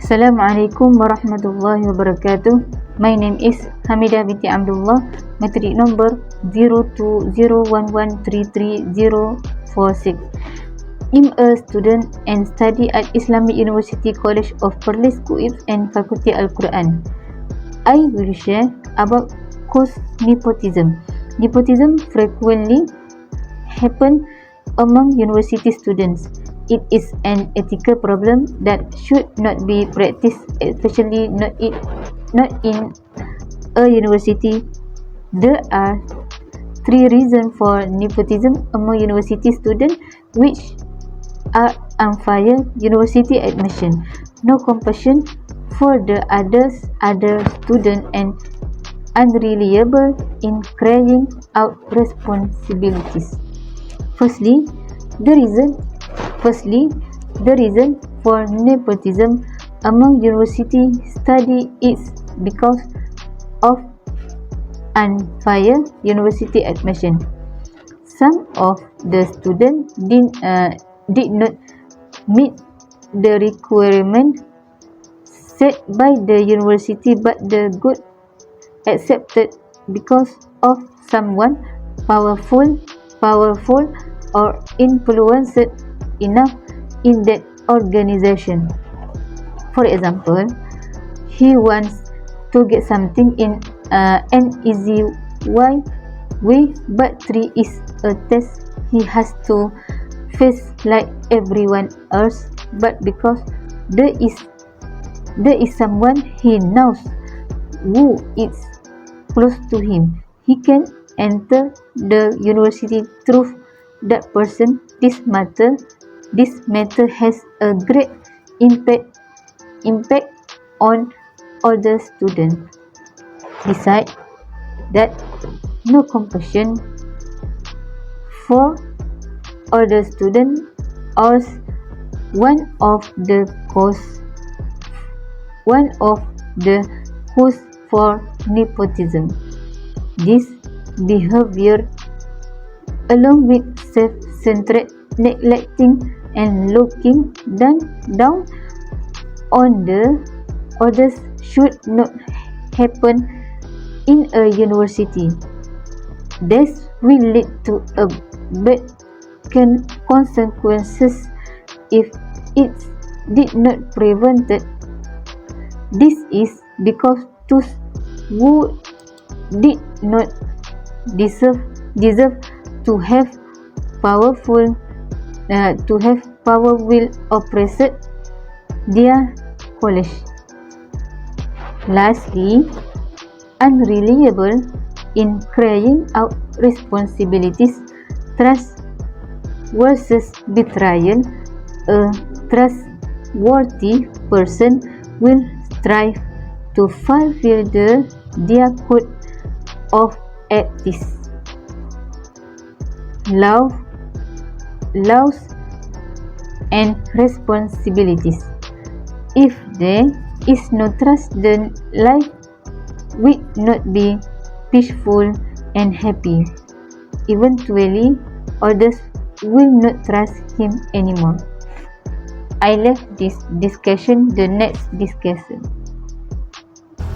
Assalamualaikum warahmatullahi wabarakatuh. My name is Hamidah binti Abdullah, matric number 0201133046. I'm a student and study at Islamic University College of Perlis Kuib and Faculty Al-Quran. I will share about cause nepotism. Nepotism frequently happen among university students. It is an ethical problem that should not be practiced, especially not in a university. There are three reasons for nepotism among university students, which are unfair university admission, no compassion for the other student, and unreliable in carrying out responsibilities. Firstly, the reason for nepotism among university study is because of unfair university admission. Some of the students did not meet the requirement set by the university, but the got accepted because of someone powerful or influenced enough in that organization. For example, he wants to get something in an easy way, but 3 is a test he has to face like everyone else. But because there is someone he knows who is close to him, he can enter the university through that person. This matter has a great impact on other students. Besides that, no compassion for other students is one of the cause for nepotism. This behavior, along with self-centered neglecting and looking down on the others, should not happen in a university. This will lead to a bad consequences if it did not prevented. This is because those who did not deserve to have power will oppress their college. Lastly, unreliable in carrying out responsibilities. Trust versus betrayal. A trustworthy person will strive to fulfill their code of ethics, laws, and responsibilities. If there is no trust, then life will not be peaceful and happy. Eventually, others will not trust him anymore. I left this discussion the next discussion.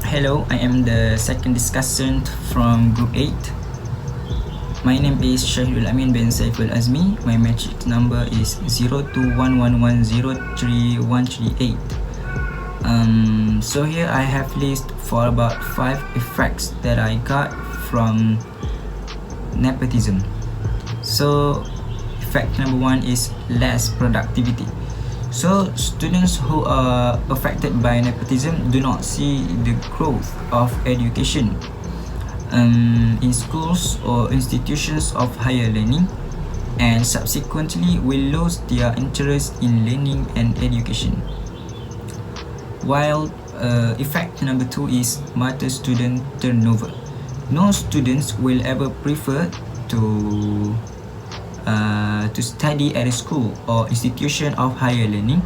Hello, I am the second discussant from Group 8. My name is Shahidul Amin bin Saiful Azmi. My matric number is 0211103138. So here I have list for about 5 effects that I got from nepotism. So effect number 1 is less productivity. So students who are affected by nepotism do not see the growth of education in schools or institutions of higher learning, and subsequently will lose their interest in learning and education. While effect number 2 is matter student turnover. No students will ever prefer to study at a school or institution of higher learning,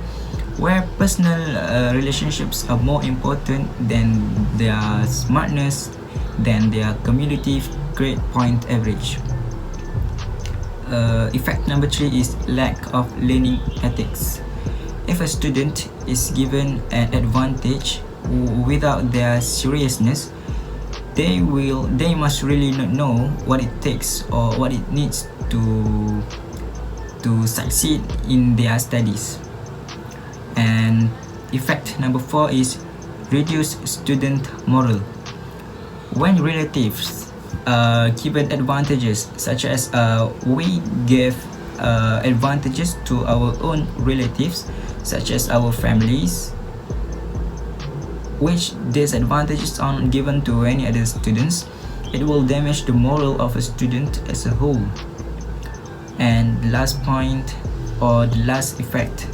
where personal relationships are more important than their smartness, than their cumulative grade point average. Effect number 3 is lack of learning ethics. If a student is given an advantage without their seriousness, they must really not know what it takes or what it needs to succeed in their studies. And effect number 4 is reduce student morale. When relatives given advantages, such as we give advantages to our own relatives, such as our families, which disadvantages aren't given to any other students, it will damage the morale of a student as a whole. And the last point, or the last effect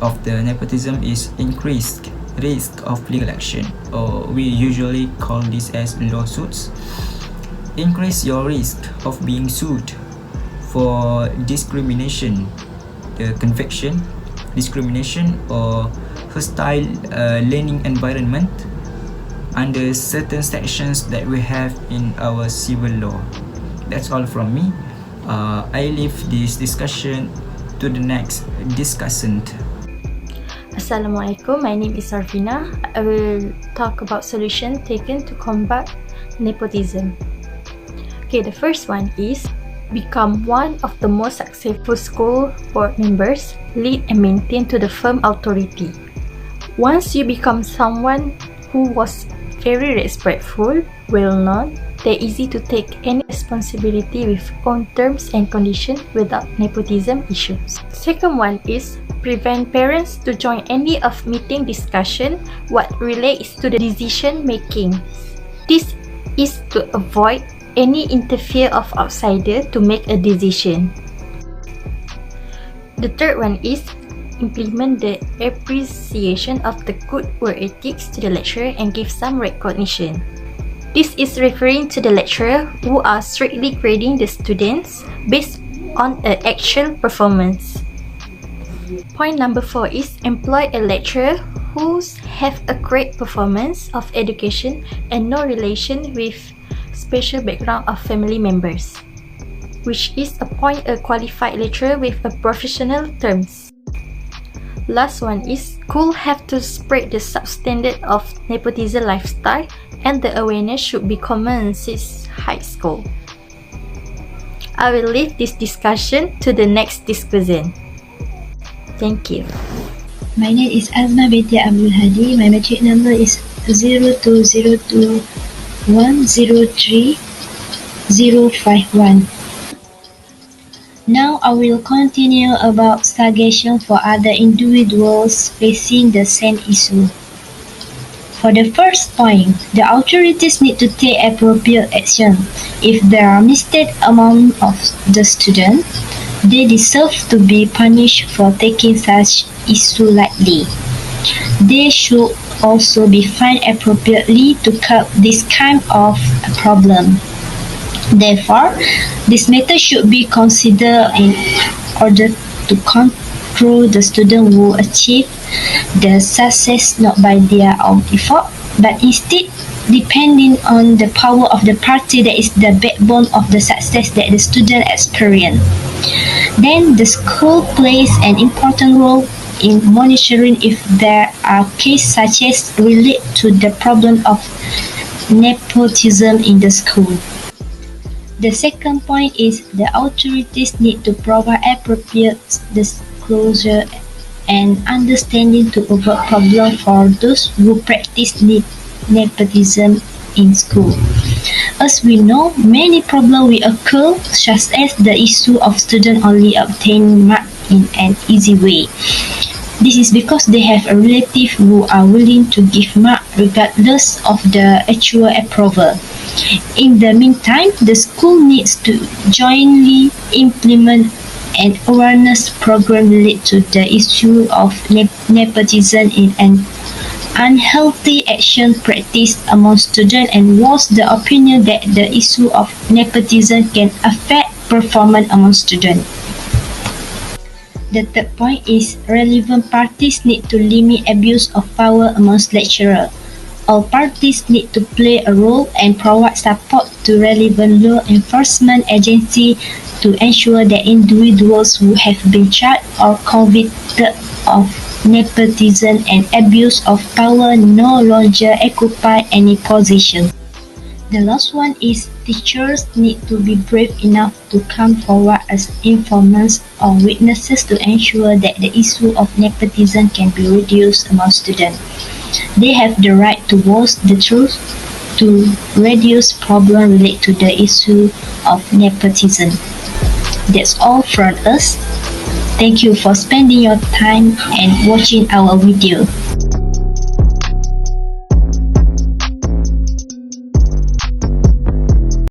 of the nepotism, is increased risk of legal action, or we usually call this as lawsuits. Increase your risk of being sued for discrimination, the conviction, discrimination, or hostile learning environment under certain sections that we have in our civil law. That's all from me. I leave this discussion to the next discussant. Assalamualaikum, my name is Arvina. I will talk about solutions taken to combat nepotism. Okay, the first one is become one of the most successful school board members, lead and maintain to the firm authority. Once you become someone who was very respectful, well-known, they're easy to take any responsibility with own terms and conditions without nepotism issues. Second one is prevent parents to join any of meeting discussion what relates to the decision making. This is to avoid any interfere of outsider to make a decision. The third one is implement the appreciation of the good work ethics to the lecturer and give some recognition. This is referring to the lecturer who are strictly grading the students based on an actual performance. Point number 4 is employ a lecturer who have a great performance of education and no relation with special background of family members, which is appoint a qualified lecturer with a professional terms. Last one is school have to spread the substandard of nepotism lifestyle, and the awareness should be common since high school. I will leave this discussion to the next discussant. Thank you. My name is Azma Binti Abdul Hadi. My matric number is 0202103051. Now I will continue about stagnation for other individuals facing the same issue. For the first point, the authorities need to take appropriate action. If there are mistakes among of the students, they deserve to be punished for taking such issue lightly. They should also be fined appropriately to curb this kind of problem. Therefore, this method should be considered in order to control the student who achieve the success not by their own effort, but instead depending on the power of the party that is the backbone of the success that the student experience. Then the school plays an important role in monitoring if there are cases such as relate to the problem of nepotism in the school. The second point is the authorities need to provide appropriate disclosure and understanding to avoid problems for those who practice nepotism in school. As we know, many problems will occur, such as the issue of students only obtaining marks in an easy way. This is because they have a relative who are willing to give marks regardless of the actual approval. In the meantime, the school needs to jointly implement an awareness program related to the issue of nepotism in an unhealthy action practice among students and voice the opinion that the issue of nepotism can affect performance among students. The third point is relevant parties need to limit abuse of power amongst lecturers. All parties need to play a role and provide support to relevant law enforcement agencies to ensure that individuals who have been charged or convicted of nepotism and abuse of power no longer occupy any position. The last one is teachers need to be brave enough to come forward as informants or witnesses to ensure that the issue of nepotism can be reduced among students. They have the right to voice the truth to reduce problems related to the issue of nepotism. That's all from us. Thank you for spending your time and watching our video.